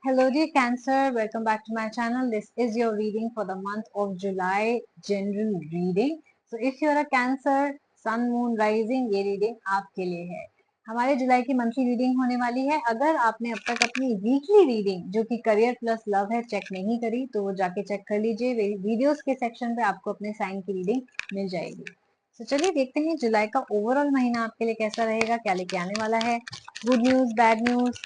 Hello dear Cancer, welcome back to my channel. This is your reading for the month of July, general reading. So if you are a Cancer, Sun, Moon, Rising, ये reading आपके लिए है. हमारे जुलाई की monthly reading होने वाली है. अगर आपने अब तक अपनी वीकली रीडिंग जो कि करियर प्लस लव है चेक नहीं करी तो वो जाके चेक कर लीजिए. वीडियोस के सेक्शन पे आपको अपने साइन की रीडिंग मिल जाएगी. तो चलिए देखते हैं जुलाई का ओवरऑल महीना आपके लिए कैसा रहेगा, क्या लेके आने वाला है. गुड न्यूज, बैड न्यूज,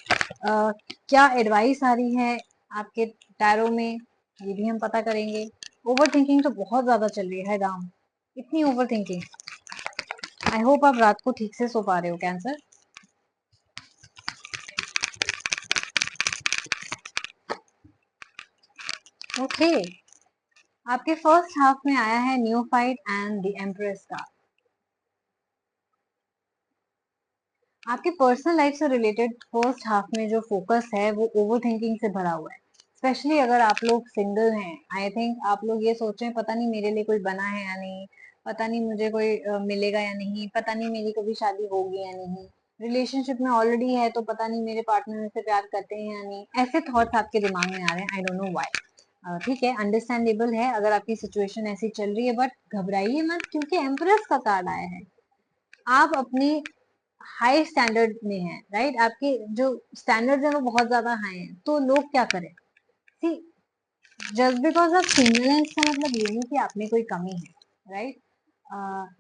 क्या एडवाइस आ रही है आपके टैरो में, ये भी हम पता करेंगे. ओवर थिंकिंग तो बहुत ज्यादा चल रही है राम, इतनी ओवर थिंकिंग. आई होप आप रात को ठीक से सो पा रहे हो कैंसर. ओके, आपके फर्स्ट हाफ में आया है न्यूफाइट एंड द एम्प्रेस का. आपके पर्सनल लाइफ से रिलेटेड फर्स्ट हाफ में जो फोकस है वो ओवर थिंकिंग से भरा हुआ है. स्पेशली अगर आप लोग सिंगल हैं, आई थिंक आप लोग ये सोच रहे हैं पता नहीं मेरे लिए कोई बना है या नहीं, पता नहीं मुझे कोई मिलेगा या नहीं, पता नहीं मेरी कभी शादी होगी या नहीं, रिलेशनशिप में ऑलरेडी है तो पता नहीं मेरे पार्टनर मेरे से प्यार करते हैं या नहीं. ऐसे थॉट्स आपके दिमाग में आ रहे हैं. I don't know why. ठीक है, अंडरस्टैंडेबल है अगर आपकी सिचुएशन ऐसी चल रही है, बट घबराइए मत क्योंकि एम्प्रेस का कार्ड आया है. आप अपनी हाई स्टैंडर्ड में है, राइट. आपके जो स्टैंडर्ड्स है वो बहुत ज्यादा हाई है, तो लोग क्या करें. सी, जस्ट बिकॉज आप सिंगल है इसका मतलब ये नहीं कि आप में कोई कमी है, right.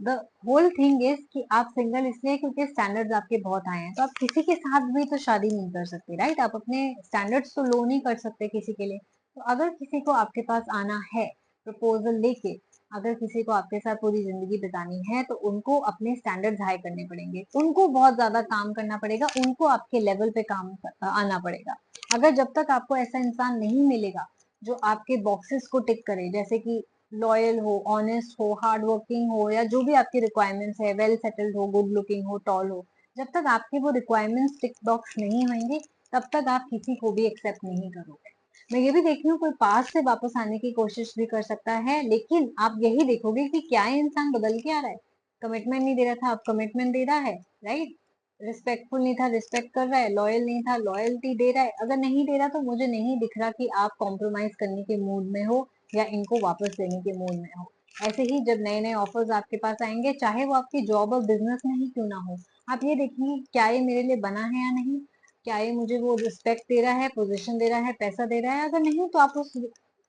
The whole thing is कि आप सिंगल इसलिए क्योंकि स्टैंडर्ड्स आपके बहुत हाई हैं, तो आप किसी के साथ भी तो शादी नहीं कर सकते, राइट. आप अपने स्टैंडर्ड्स तो लो नहीं कर सकते किसी के लिए. तो अगर किसी को आपके पास आना है प्रपोजल लेके, अगर किसी को आपके साथ पूरी जिंदगी बितानी है तो उनको अपने स्टैंडर्ड्स हाई करने पड़ेंगे, उनको बहुत ज्यादा काम करना पड़ेगा, उनको आपके लेवल पे आना पड़ेगा. अगर जब तक आपको ऐसा इंसान नहीं मिलेगा जो आपके बॉक्सेस को टिक करे, जैसे कि लॉयल हो, ऑनेस्ट हो, हार्ड वर्किंग हो, या जो भी आपकी रिक्वायरमेंट्स है, वेल सेटल्ड हो, गुड लुकिंग हो, टॉल हो, जब तक आपके वो रिक्वायरमेंट्स टिक बॉक्स नहीं होंगे तब तक आप किसी को भी एक्सेप्ट नहीं करोगे. मैं ये भी देख रही हूँ कोई पास से वापस आने की कोशिश भी कर सकता है, लेकिन आप यही देखोगे कि क्या ये इंसान बदल के आ रहा है. कमिटमेंट नहीं दे रहा था, अब कमिटमेंट दे रहा है, राइट. रिस्पेक्टफुल नहीं था, रिस्पेक्ट कर रहा है. लॉयल नहीं था, लॉयल्टी दे रहा है. अगर नहीं दे रहा तो मुझे नहीं दिख रहा कि आप कॉम्प्रोमाइज करने के मूड में हो या इनको वापस लेने के मूड में हो. ऐसे ही जब नए नए ऑफर्स आपके पास आएंगे, चाहे वो आपकी जॉब और बिजनेस में ही क्यों ना हो, आप ये देखेंगे क्या ये मेरे लिए बना है या नहीं, क्या ये मुझे वो रिस्पेक्ट दे रहा है, पोजीशन दे रहा है, पैसा दे रहा है. अगर नहीं तो आप उस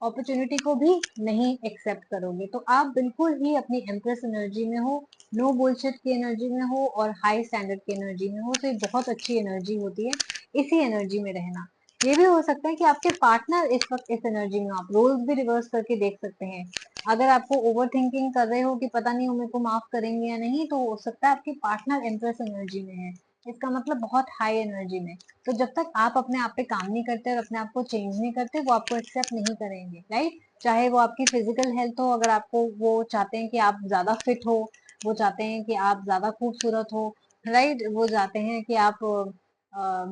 अपॉर्चुनिटी को भी नहीं एक्सेप्ट करोगे. तो आप बिल्कुल ही अपनी एम्प्रेस एनर्जी में हो, नो बुलशिट की एनर्जी में हो और हाई स्टैंडर्ड की एनर्जी में हो. तो ये बहुत अच्छी एनर्जी होती है, इसी एनर्जी में रहना. ये भी हो सकता है कि आपके पार्टनर इस वक्त इस एनर्जी में हो. आप रोल्स भी रिवर्स करके देख सकते हैं. अगर आपको ओवर थिंकिंग कर रहे हो कि पता नहीं वो मेरे को माफ करेंगे या नहीं, तो हो सकता है आपके पार्टनर एम्प्रेस एनर्जी में है, इसका मतलब बहुत हाई एनर्जी में. तो जब तक आप अपने आप पे काम नहीं करते और अपने आप को चेंज नहीं करते, वो आपको एक्सेप्ट नहीं करेंगे, राइट. चाहे वो आपकी फिजिकल हेल्थ हो, अगर आपको वो चाहते हैं कि आप ज्यादा फिट हो, वो चाहते हैं कि आप ज्यादा खूबसूरत हो, राइट. वो चाहते हैं कि आप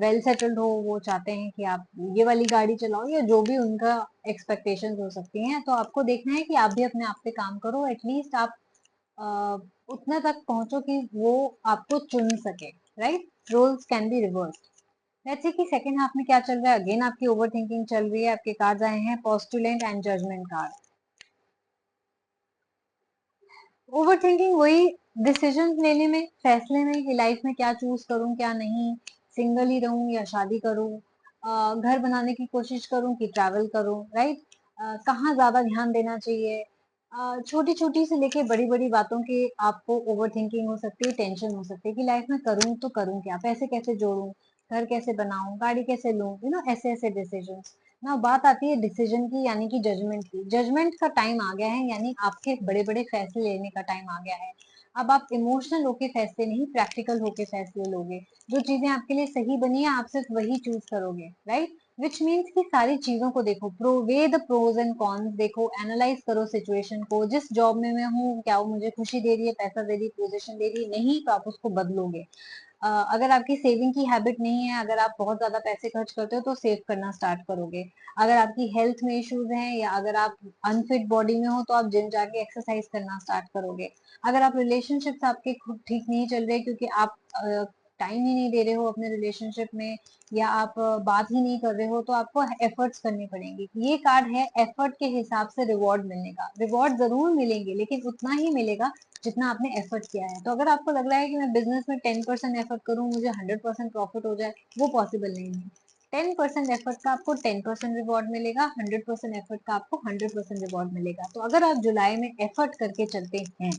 वेल सेटल्ड हो, वो चाहते हैं कि आप ये वाली गाड़ी चलाओ, या जो भी उनका एक्सपेक्टेशंस हो सकती हैं. तो आपको देखना है कि आप भी अपने आप पे काम करो. एटलीस्ट आप उतना तक पहुंचो कि वो आपको चुन सके, right. Roles can be reversed. Let's see कि सेकंड हाफ में क्या चल रहा है. अगेन आपकी ओवर थिंकिंग चल रही है. आपके कार्ड्स आए हैं पोस्टुलेंट and judgement card. Overthinking वही डिसीजन लेने में, फैसले में कि लाइफ में क्या चूज करूं क्या नहीं, सिंगल ही रहूं या शादी करूं, घर बनाने की कोशिश करूं कि ट्रैवल करूं, राइट. कहाँ ज्यादा ध्यान देना चाहिए. छोटी छोटी से लेके बड़ी बड़ी बातों की आपको ओवर थिंकिंग हो सकती है, टेंशन हो सकती है कि लाइफ में करूं तो करूं क्या, पैसे कैसे जोड़ूं, घर कैसे बनाऊं, गाड़ी कैसे लूं, ऐसे ऐसे डिसीजन. ना बात आती है डिसीजन की, यानी कि जजमेंट की. जजमेंट का टाइम आ गया है, यानी आपके बड़े बड़े फैसले लेने का टाइम आ गया है. अब आप इमोशनल होके फैसले नहीं, प्रैक्टिकल होके फैसले लोगे. जो चीजें आपके लिए सही बनी है आप सिर्फ वही चूज करोगे, राइट. विच मीन्स कि सारी चीजों को देखो, weigh the pros and cons देखो, एनालाइज करो सिचुएशन को. जिस जॉब में मैं हूँ, क्या वो मुझे खुशी दे रही है, पैसा दे रही है, पोजीशन दे रही है, नहीं तो आप उसको बदलोगे. अगर आपकी सेविंग की हैबिट नहीं है, अगर आप बहुत ज्यादा पैसे खर्च करते हो तो सेव करना स्टार्ट करोगे. अगर आपकी हेल्थ में इश्यूज हैं या अगर आप अनफिट बॉडी में हो तो आप जिम जाके एक्सरसाइज करना स्टार्ट करोगे. अगर आप रिलेशनशिप्स आपके खुद ठीक नहीं चल रहे क्योंकि आप टाइम ही नहीं दे रहे हो अपने रिलेशनशिप में, या आप बात ही नहीं कर रहे हो, तो आपको एफर्ट्स करने पड़ेंगे। ये कार्ड है एफर्ट के हिसाब से रिवॉर्ड मिलने का। रिवॉर्ड जरूर मिलेंगे लेकिन उतना ही मिलेगा जितना आपने एफर्ट किया है। तो अगर आपको लग रहा है कि मैं बिजनेस में 10% एफर्ट करूं मुझे 100% प्रॉफिट हो जाए, वो पॉसिबल नहीं है। 10% एफर्ट का आपको 10% रिवॉर्ड मिलेगा, 100% एफर्ट का आपको 100% रिवॉर्ड मिलेगा। तो अगर आप जुलाई में एफर्ट करके चलते हैं,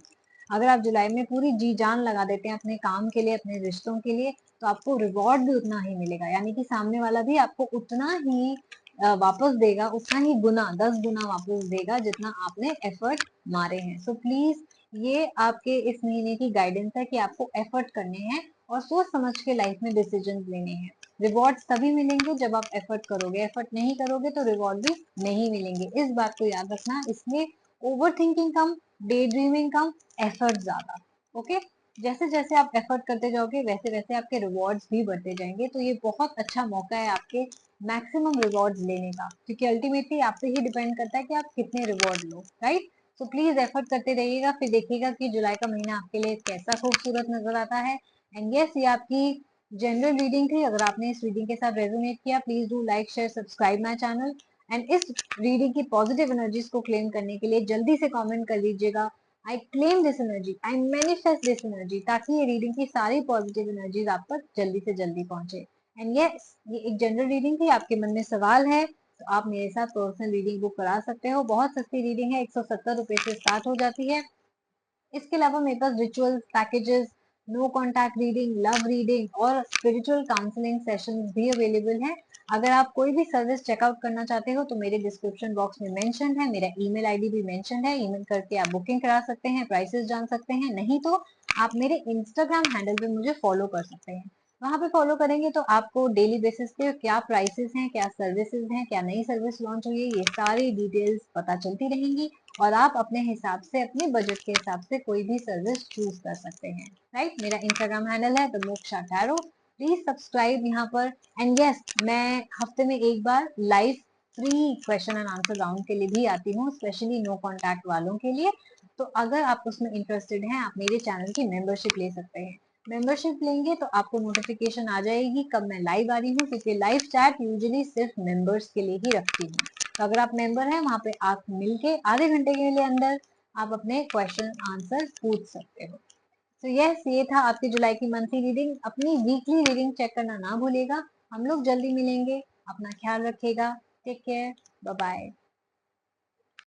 अगर आप जुलाई में पूरी जी जान लगा देते हैं अपने काम के लिए, अपने रिश्तों के लिए, तो आपको रिवॉर्ड भी उतना ही मिलेगा। यानी कि सामने वाला भी आपको उतना ही वापस देगा, उतना ही गुना 10 गुना वापस देगा जितना आपने एफर्ट मारे हैं। सो प्लीज ये आपके इस महीने की गाइडेंस है कि आपको एफर्ट करने हैं और सोच समझ के लाइफ में डिसीजन लेने हैं। रिवॉर्ड तभी मिलेंगे जब आप एफर्ट करोगे, एफर्ट नहीं करोगे तो रिवॉर्ड भी नहीं मिलेंगे। इस बात को याद रखना। इसलिए ओवर थिंकिंग कम, डे ड्रीमिंग कम, एफर्ट ज्यादा। ओके, जैसे जैसे आप एफर्ट करते जाओगे वैसे वैसे आपके रिवॉर्ड्स भी बढ़ते जाएंगे। तो ये बहुत अच्छा मौका है आपके मैक्सिमम रिवॉर्ड्स लेने का, क्योंकि अल्टीमेटली आप पे ही डिपेंड करता है कि आप कितने रिवॉर्ड लो, राइट। तो प्लीज एफर्ट करते रहिएगा, फिर देखिएगा कि जुलाई का महीना आपके लिए कैसा खूबसूरत नजर आता है। एंड यस, ये आपकी जनरल रीडिंग थी। अगर आपने इस रीडिंग के साथ रेजोनेट किया, please do like share subscribe my channel. And इस रीडिंग की पॉजिटिव एनर्जीज को क्लेम करने के लिए जल्दी से कमेंट कर लीजिएगा, I claim this energy, I manifest this energy, ताकि ये रीडिंग की सारी पॉजिटिव एनर्जीज आप तक जल्दी से जल्दी पहुंचे। एंड यस, ये एक जनरल रीडिंग थी। आपके मन में सवाल है तो आप मेरे साथ पर्सनल रीडिंग बुक करा सकते हो। बहुत सस्ती रीडिंग है, 170 रुपए से स्टार्ट हो जाती है। इसके अलावा मेरे पास rituals packages, no contact reading, love reading और स्पिरिचुअल काउंसलिंग सेशंस भी अवेलेबल हैं। अगर आप कोई भी सर्विस चेकआउट करना चाहते हो तो मेरे डिस्क्रिप्शन बॉक्स में मेंशन है, मेरा ईमेल आईडी भी मेंशन है। ईमेल करके आप बुकिंग करा सकते हैं, प्राइसेस जान सकते हैं। नहीं तो आप मेरे इंस्टाग्राम हैंडल पे मुझे फॉलो कर सकते हैं। वहां पे फॉलो करेंगे तो आपको डेली बेसिस पे क्या प्राइसेस हैं, क्या सर्विसेज हैं, क्या नई सर्विस लॉन्च हुई है, ये सारी डिटेल्स पता चलती रहेंगी। और आप अपने हिसाब से, अपने बजट के हिसाब से कोई भी सर्विस चूज कर सकते हैं, राइट। मेरा इंस्टाग्राम हैंडल है the Moksha tarot, please subscribe यहाँ पर। एंड यस, मैं हफ्ते में एक बार live free question and answer round के लिए भी आती हूँ, स्पेशली नो कॉन्टैक्ट वालों के लिए। तो अगर आप उसमें इंटरेस्टेड हैं, आप मेरे चैनल की मेंबरशिप ले सकते हैं। मेंबरशिप लेंगे तो आपको नोटिफिकेशन आ जाएगी कब मैं लाइव आ रही हूँ, क्योंकि लाइव चैट यूजुअली सिर्फ मेंबर्स के लिए ही रखती हूँ। तो अगर आप मेंबर हैं, वहां पे आप मिलके आधे घंटे के लिए अंदर आप अपने क्वेश्चन आंसर पूछ सकते हो। तो यस, ये था आपकी जुलाई की मंथली रीडिंग। अपनी वीकली रीडिंग चेक करना ना भूलिएगा। हम लोग जल्दी मिलेंगे। अपना ख्याल रखिएगा। Take care, bye bye.